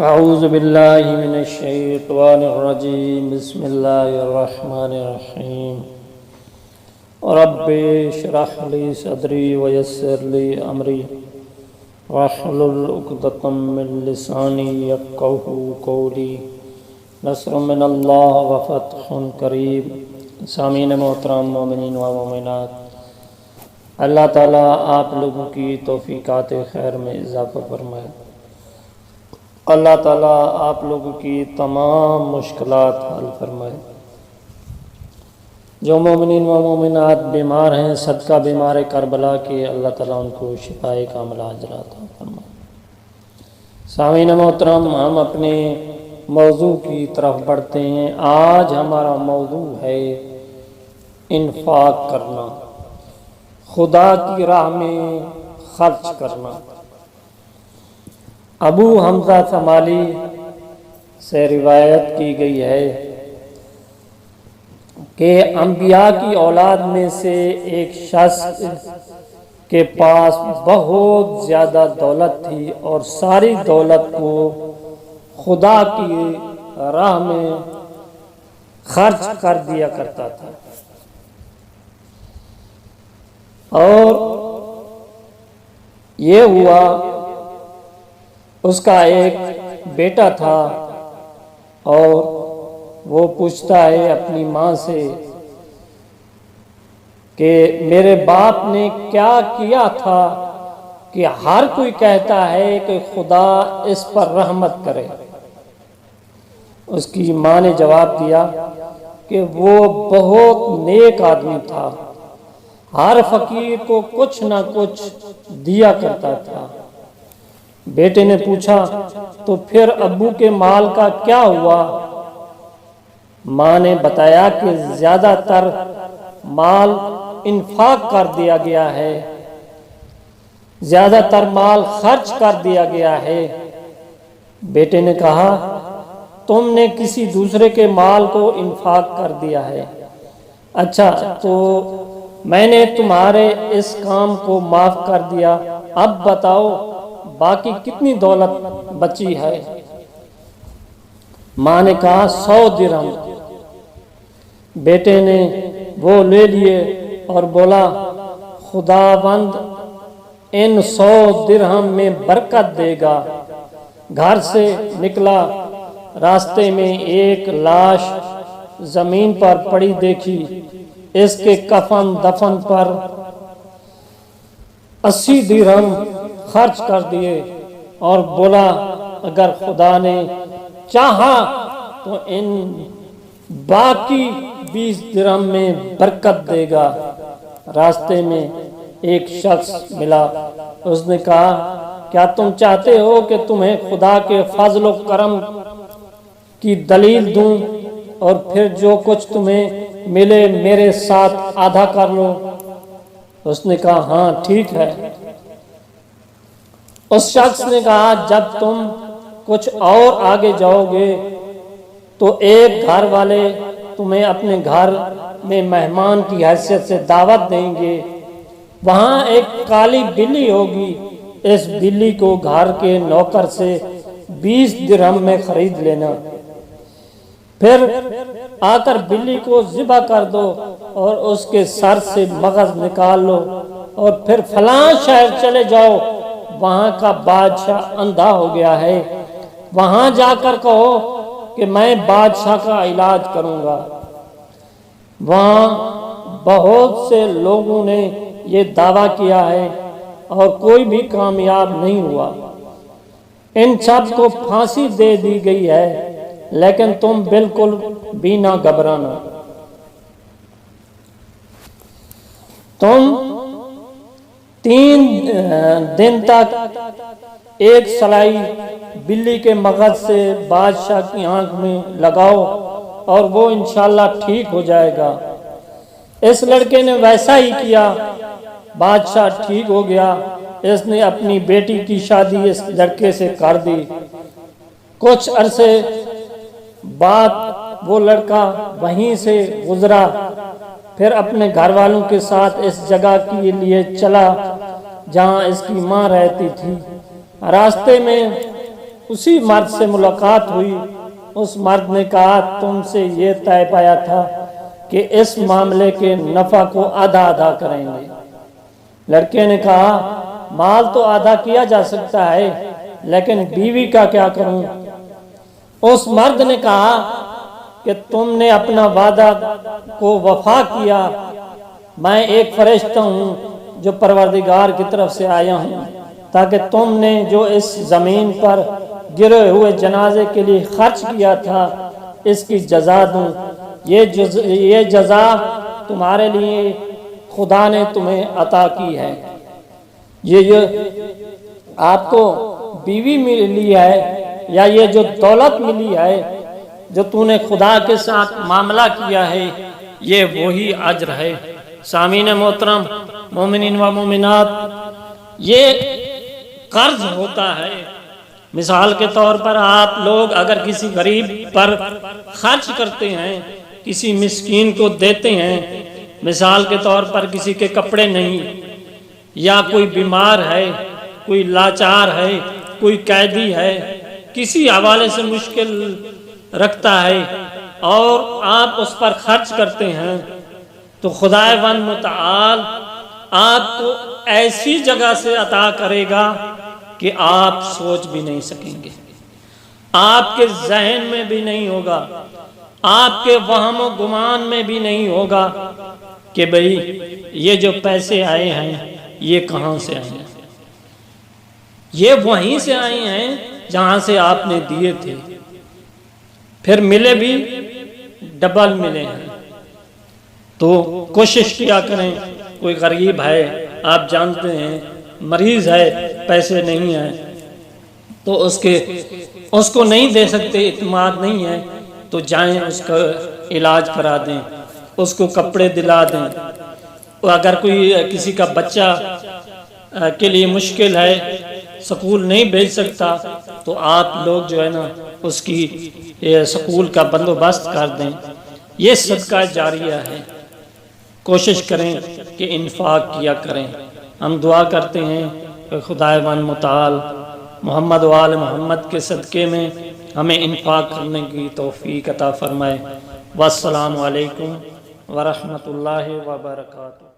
اعوذ باللہ من الشیطان الرجیم بسم اللہ الرحمن الرحیم رب اشرح لی صدری ویسر لی امری واحلل عقدۃ من لسانی یفقہوا قولی نصر من اللہ وفتح قریب۔ سامعین محترم، مومنین و مومنات، اللہ تعالیٰ آپ لوگوں کی توفیقات خیر میں اضافہ فرمائے۔ اللہ تعالیٰ آپ لوگوں کی تمام مشکلات حل فرمائے۔ جو مومنین و مومنات بیمار ہیں، صدقہ بیمار کربلا کے، اللہ تعالیٰ ان کو شفائے کاملہ عاجلہ عطا فرمائے۔ سامعین محترم، ہم اپنے موضوع کی طرف بڑھتے ہیں۔ آج ہمارا موضوع ہے انفاق کرنا، خدا کی راہ میں خرچ کرنا۔ ابو حمزہ ثمالی سے روایت کی گئی ہے کہ انبیاء کی اولاد میں سے ایک شخص کے پاس بہت زیادہ دولت تھی اور ساری دولت کو خدا کی راہ میں خرچ کر دیا کرتا تھا، اور یہ ہوا اس کا ایک بیٹا تھا، اور وہ پوچھتا ہے اپنی ماں سے کہ میرے باپ نے کیا کیا تھا کہ ہر کوئی کہتا ہے کہ خدا اس پر رحمت کرے۔ اس کی ماں نے جواب دیا کہ وہ بہت نیک آدمی تھا، ہر فقیر کو کچھ نہ کچھ دیا کرتا تھا۔ بیٹے نے پوچھا تو پھر ابو کے مال کا کیا ہوا؟ ماں نے بتایا کہ زیادہ تر مال انفاق کر دیا گیا ہے، زیادہ تر مال خرچ کر دیا گیا ہے۔ بیٹے نے کہا تم نے کسی دوسرے کے مال کو انفاق کر دیا ہے۔ اچھا، تو میں نے تمہارے اس کام کو معاف کر دیا، اب بتاؤ باقی کتنی دولت بچی ہے؟ ماں نے کہا 100 درہم۔ بیٹے نے وہ لے لیے اور بولا خداوند ان 100 درہم میں برکت دے گا۔ گھر سے نکلا، راستے میں ایک لاش زمین پر پڑی دیکھی، اس کے کفن دفن پر 80 درہم خرچ کر دیے اور بولا اگر خدا نے چاہا تو ان باقی 20 درہم میں برکت دے گا۔ راستے میں ایک شخص ملا، اس نے کہا کیا تم چاہتے ہو کہ تمہیں خدا کے فضل و کرم کی دلیل دوں اور پھر جو کچھ تمہیں ملے میرے ساتھ آدھا کر لو؟ اس نے کہا ہاں ٹھیک ہے۔ اس شخص نے کہا جب تم کچھ اور آگے جاؤ گے تو ایک گھر والے تمہیں اپنے گھر میں مہمان کی حیثیت سے دعوت دیں گے، وہاں ایک کالی بلی ہوگی، اس بلی کو گھر کے نوکر سے 20 درہم میں خرید لینا، پھر آ کر بلی کو ذبح کر دو اور اس کے سر سے مغز نکال لو، اور پھر فلاں شہر چلے جاؤ، وہاں کا بادشاہ اندھا ہو گیا ہے، وہاں جا کر کہو کہ میں بادشاہ کا علاج کروں گا۔ وہاں بہت سے لوگوں نے یہ دعویٰ کیا ہے اور کوئی بھی کامیاب نہیں ہوا۔ ان سب کو پھانسی دے دی گئی ہے، لیکن تم بالکل بھی نہ گھبرانا، تم 3 دن تک ایک سلائی بلی کے مغز سے بادشاہ کی آنکھ میں لگاؤ اور وہ انشاءاللہ ٹھیک ہو جائے گا۔ اس لڑکے نے ویسا ہی کیا، بادشاہ ٹھیک ہو گیا۔ اس نے اپنی بیٹی کی شادی اس لڑکے سے کر دی۔ کچھ عرصے بعد وہ لڑکا وہیں سے گزرا، پھر اپنے گھر والوں کے ساتھ اس جگہ کے لیے چلا جہاں اس کی ماں رہتی تھی۔ راستے میں اسی مرد سے ملاقات ہوئی۔ اس مرد نے کہا تم سے یہ طے پایا تھا کہ اس معاملے کے نفع کو آدھا آدھا کریں گے۔ لڑکے نے کہا مال تو آدھا کیا جا سکتا ہے لیکن بیوی کا کیا کروں؟ اس مرد نے کہا کہ تم نے اپنا وعدہ کو وفا کیا، میں ایک فرشتہ ہوں جو پروردگار کی طرف سے آیا ہوں تاکہ تم نے جو اس زمین پر گرے ہوئے جنازے کے لیے خرچ کیا تھا اس کی جزا دوں۔ یہ جزا تمہارے لیے خدا نے تمہیں عطا کی ہے۔ یہ آپ کو بیوی ملی ہے یا یہ جو دولت ملی ہے جو تو نے خدا کے ساتھ معاملہ کیا ہے، یہ وہی اجر ہے۔ سامعین محترم، مومنین و مومنات، یہ قرض ہوتا ہے۔ مثال کے طور پر آپ لوگ اگر کسی غریب پر خرچ کرتے ہیں، کسی مسکین کو دیتے ہیں، مثال کے طور پر کسی کے کپڑے نہیں، یا کوئی بیمار ہے، کوئی لاچار ہے، کوئی قیدی ہے، کسی حوالے سے مشکل رکھتا ہے اور آپ اس پر خرچ کرتے ہیں، تو خداوند متعال آپ کو ایسی جگہ سے عطا کرے گا کہ آپ سوچ بھی نہیں سکیں گے، آپ کے ذہن میں بھی نہیں ہوگا، آپ کے وہم و گمان میں بھی نہیں ہوگا کہ بھئی یہ جو پیسے آئے ہیں یہ کہاں سے آئے ہیں۔ یہ وہیں سے آئے ہیں جہاں سے آپ نے دیے تھے، پھر ملے بھی ڈبل ملے ہیں۔ تو کوشش کیا کریں، کوئی غریب ہے آپ جانتے ہیں، مریض ہے، پیسے نہیں ہیں تو اس کو نہیں دے سکتے، اعتماد نہیں ہے، تو جائیں اس کا علاج کرا دیں، اس کو کپڑے دلا دیں۔ اگر کوئی کسی کا بچہ کے لیے مشکل ہے، سکول نہیں بھیج سکتا، تو آپ لوگ جو ہے نا اس کی سکول کا بندوبست کر دیں۔ یہ صدقہ جاریہ ہے۔ کوشش کریں کہ انفاق کیا کریں۔ ہم دعا کرتے ہیں کہ خداوند متعال محمد و آل محمد کے صدقے میں ہمیں انفاق کرنے کی توفیق عطا فرمائے۔ والسلام علیکم ورحمۃ اللہ وبرکاتہ۔